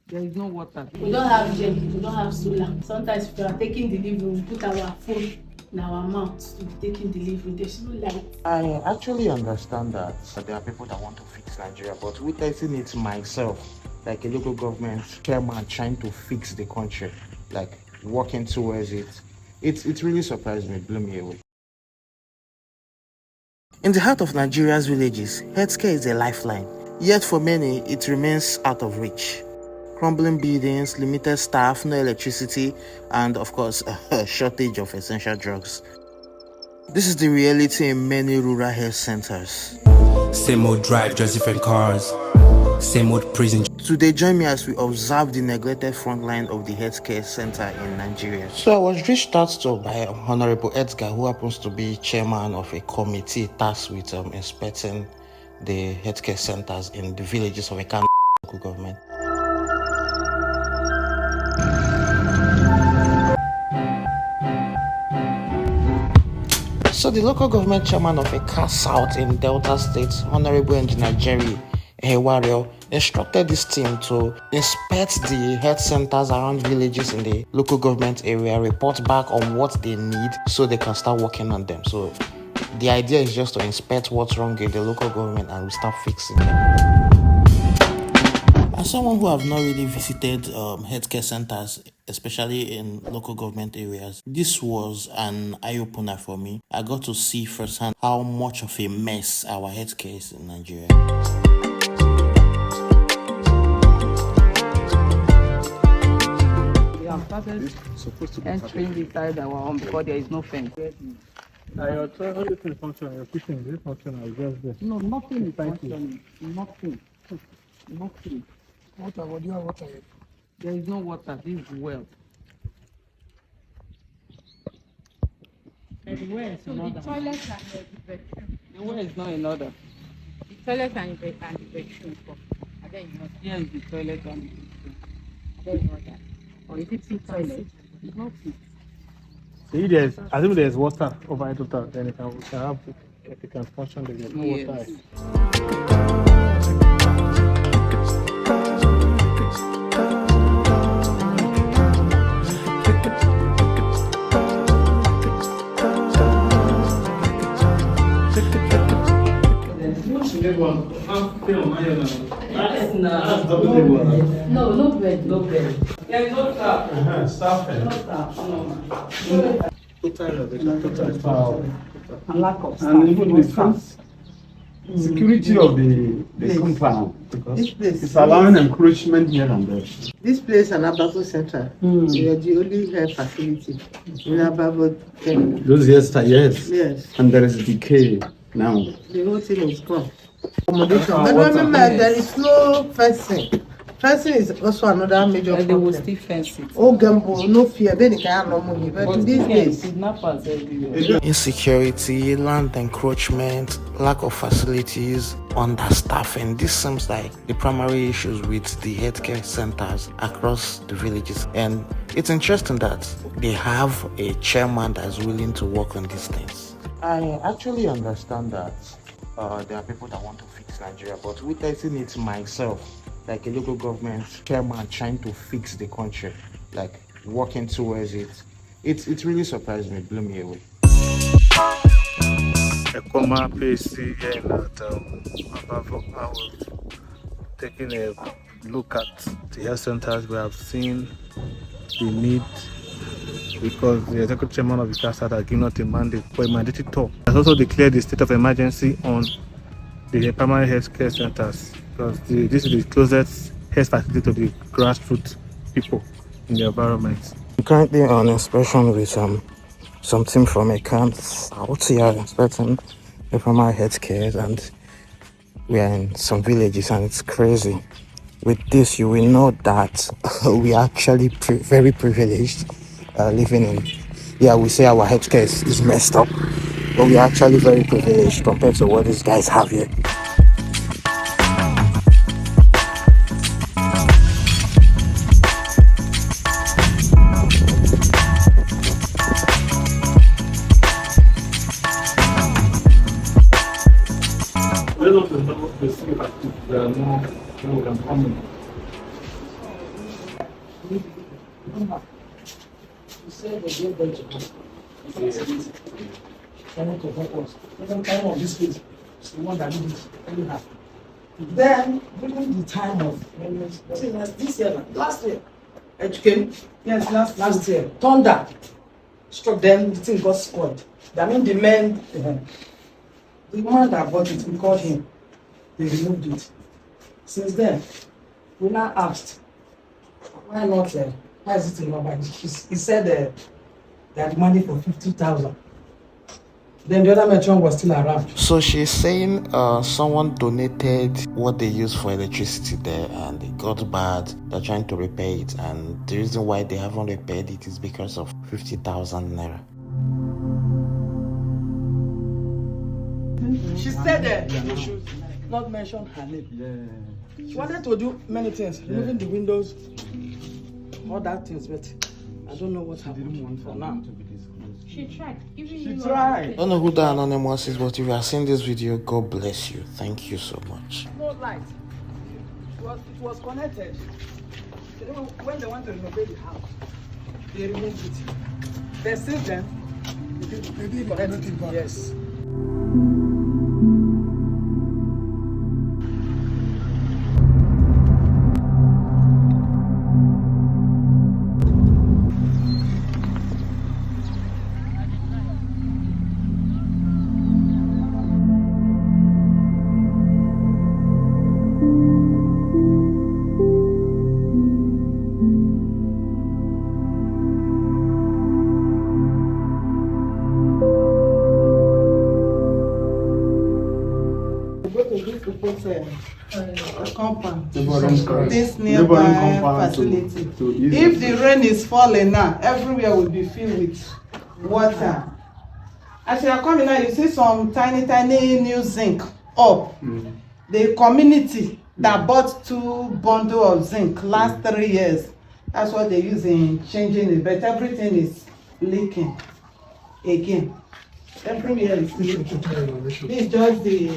There is no water. We don't have gen, we don't have solar. Sometimes if we are taking delivery, we put our phone in our mouth to be taking delivery. There's no light. I actually understand that there are people that want to fix Nigeria, but witnessing it myself, like a local government chairman trying to fix the country, like working towards it, it really surprised me, blew me away. In the heart of Nigeria's villages, healthcare is a lifeline. Yet for many, it remains out of reach. Crumbling buildings, limited staff, no electricity, and of course, a shortage of essential drugs. This is the reality in many rural health centers. Same old drive, just different cars. Same old prison. Today, join me as we observe the neglected front line of the healthcare center in Nigeria. So I was reached out to by Honorable Edgar, who happens to be chairman of a committee tasked with inspecting the healthcare centers in the villages of a local government. So the local government chairman of Ika South in Delta State, Honorable Engineer Jerry Ehiwario, instructed this team to inspect the health centers around villages in the local government area, report back on what they need so they can start working on them. So the idea is just to inspect what's wrong with the local government and we start fixing them. As someone who have not really visited healthcare centers, especially in local government areas, this was an eye-opener for me. I got to see firsthand how much of a mess our healthcare is in Nigeria. We have started entering inside our home because there is no fence. Your toilet is functional, your kitchen is functional, just this. No, nothing is functioning. Nothing. Nothing. Water, what do you have water? There is no water. This is well. The well is in order. The toilet and the bedroom. The well is not in order. The toilet and the bedroom. I don't know. Here is the toilet and the bedroom. I don't know that. Or is it two toilets? It's not fit. See, there's water over it, then it can have, if it can function, there's no water. No, no bed. No bed. There is no staff. Staff. No staff. No. Total. And lack of staff. And even the fence, security of the compound, because it's allowing encroachment here and there. This place and Ababo Center, we are the only health facility in Ababo. Those yes. Yes. And there is decay now. The whole thing is gone. Accommodation. But remember, there is no fencing. Fencing is also another major And they will problem. still fence it. Oh, gamble, no fear. Then they can't no money. But these days, kidnappers everywhere. Insecurity, land encroachment, lack of facilities, understaffing. This seems like the primary issues with the healthcare centers across the villages. And it's interesting that they have a chairman that's willing to work on these things. I actually understand that there are people that want to fix Nigeria, but witnessing it myself, like a local government chairman trying to fix the country, like working towards it, it really surprised me, blew me away. A comma pasty here in that above I was taking a look at the health centers. We have seen the need, because the executive chairman of the CASA has given us a mandate for a mandated tour. Has also declared the state of emergency on the primary health care centers, because this is the closest health facility to the grassroots people in the environment. I'm currently on inspection with some team from a camp out here inspecting the primary health care, and we are in some villages and it's crazy. With this, you will know that we are actually very privileged living in, we say our healthcare is messed up, but we are actually very privileged compared to what these guys have here. You said the great Benjamin. Trying to help us. Even time of this place is the one that did it. Anyhow. Then, during the time of this year, last year, came. Yes, last year. Thunder struck them, the thing got spoiled. That means the men, the man that bought it, we called him. They removed it. Since then, we now asked, why not? Why is it in Robert? He said they had money for 50,000. Then the other matron was still around. So she's saying someone donated what they use for electricity there and it got bad. They're trying to repair it, and the reason why they haven't repaired it is because of 50,000 naira. She said that we should not mention her name. Yeah. She wanted to do many things, removing the windows, all that things, but I don't know what happened for now. She tried. She tried. I don't know who the anonymous is, but if you are seeing this video, God bless you. Thank you so much. No light. It was connected. When they want to renovate the house, they removed it. But since then, they did connect it back. Yes. Compound. This nearby facility. If the rain is falling now, everywhere will be filled with water. As you are coming now, you see some tiny new zinc up. The community that bought 2 bundles of zinc last 3 years. That's what they use in changing it, but everything is leaking again. Everywhere is leaking. This is just the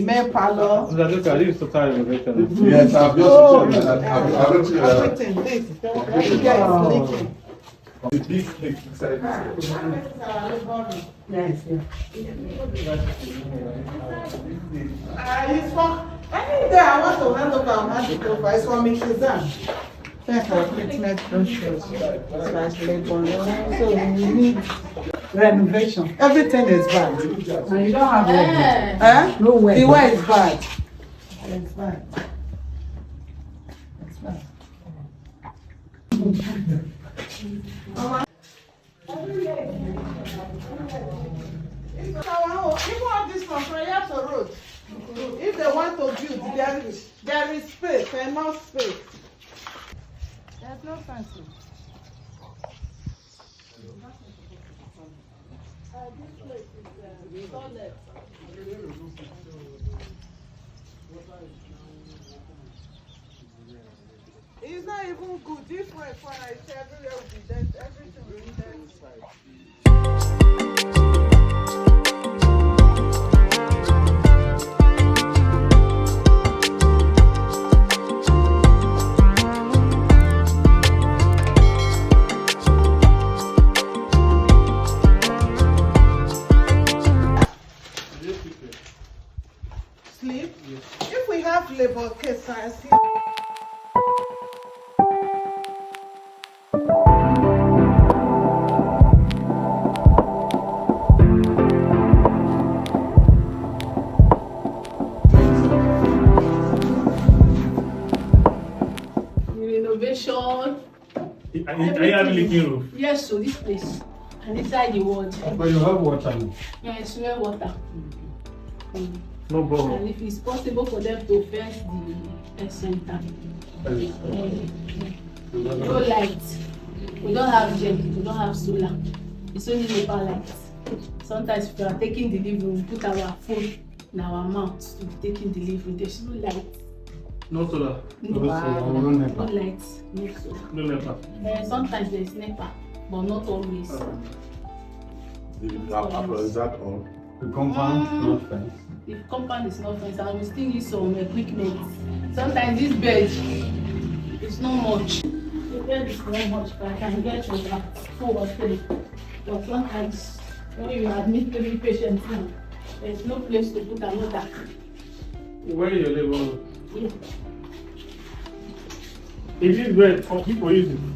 main parlor. Yes, I've just everything. This is leaking. The big leak inside. Yes, it's for any day I want to hand over, I'll hand it over. It's for me to done. Treatment brochures. So we need renovation. Everything is bad. And you don't have renovation. No way. The way is bad. It's bad. It's bad. Even all this from Prayer to Road, if they want to build, there is space, enough space. There's no fancy. This place is solid. It's not even good. This way, for everywhere will be dead. Everything will be dead. Sleep? Yes. If we have labor case, I see. Renovation. Are you having leaking roof? Yes, so this place. And inside the wall. But you have water. Yeah, it's well water. No problem. And if it's possible for them to fence the health center. No light. We don't have gen, we don't have solar. It's only NEPA lights. Sometimes if we are taking delivery, we put our phone in our mouth to be taking delivery. There's no light. No solar. No, No no lights, no solar. No NEPA. Sometimes there's NEPA, but not always. Is that all? The compound, not fence. The compound is not fenced, and we still use some equipment. Sometimes this bed is It's not much. The bed is not much, but I can get you about 2 or 3. But sometimes when you admit 3 patients now, there's no place to put another. Where you live? Yeah. Is this bed for people using?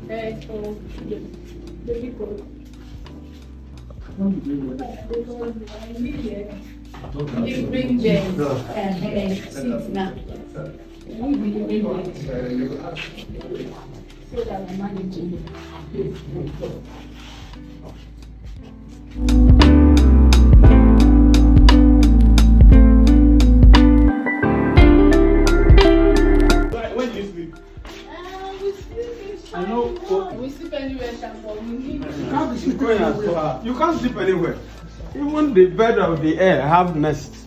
So, yeah. Baby coat. You bring the seats now. You bring it. So that I'm managing it. When do you sleep? I know. We sleep anywhere, Shampoo. You can't sleep anywhere. Even the bed of the air have nests.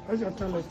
Where's your toilet?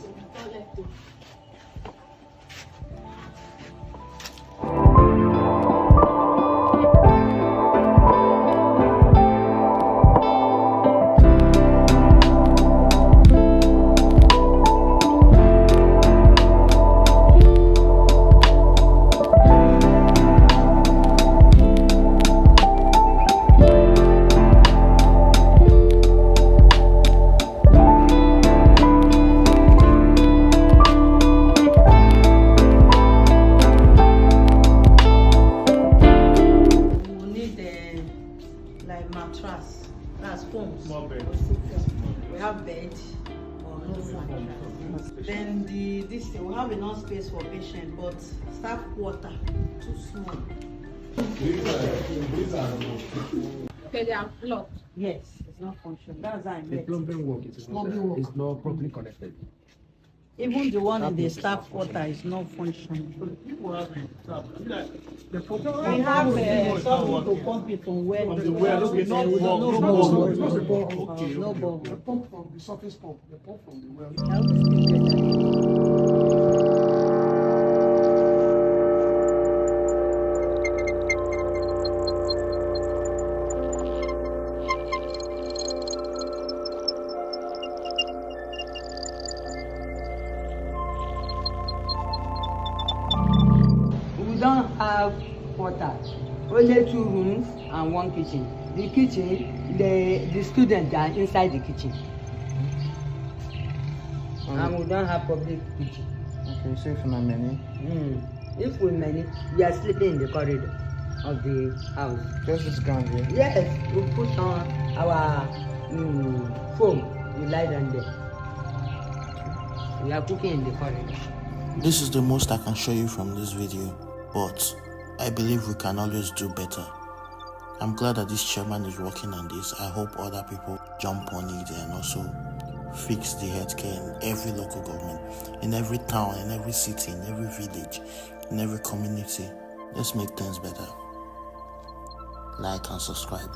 mattress, that's foams. Small bed. We have bed or no mattress. Then this thing, we have enough space for patient, but staff quarter too small. Okay, they are blocked. Yes, it's not functional. That's how I The met. plumbing work is not properly connected. Even the one in the staff quarter is not functional. People have the We have something to pump it from where From the well, okay, no no ball, no no ball. ball. No Okay, ball. okay. No ball. The pump from the surface pump, the pump from the well. That will still get that. We don't have water, only 2 rooms and 1 kitchen. The kitchen, the students are inside the kitchen. And we don't have public kitchen. Okay, so if not many. If we many, we are sleeping in the corridor of the house. Just this ground here. Yes, we put on our foam, we lie down there. We are cooking in the corridor. This is the most I can show you from this video, but I believe we can always do better. I'm glad that this chairman is working on this. I hope other people jump on it and also fix the healthcare in every local government, in every town, in every city, in every village, in every community. Let's make things better. Like and subscribe.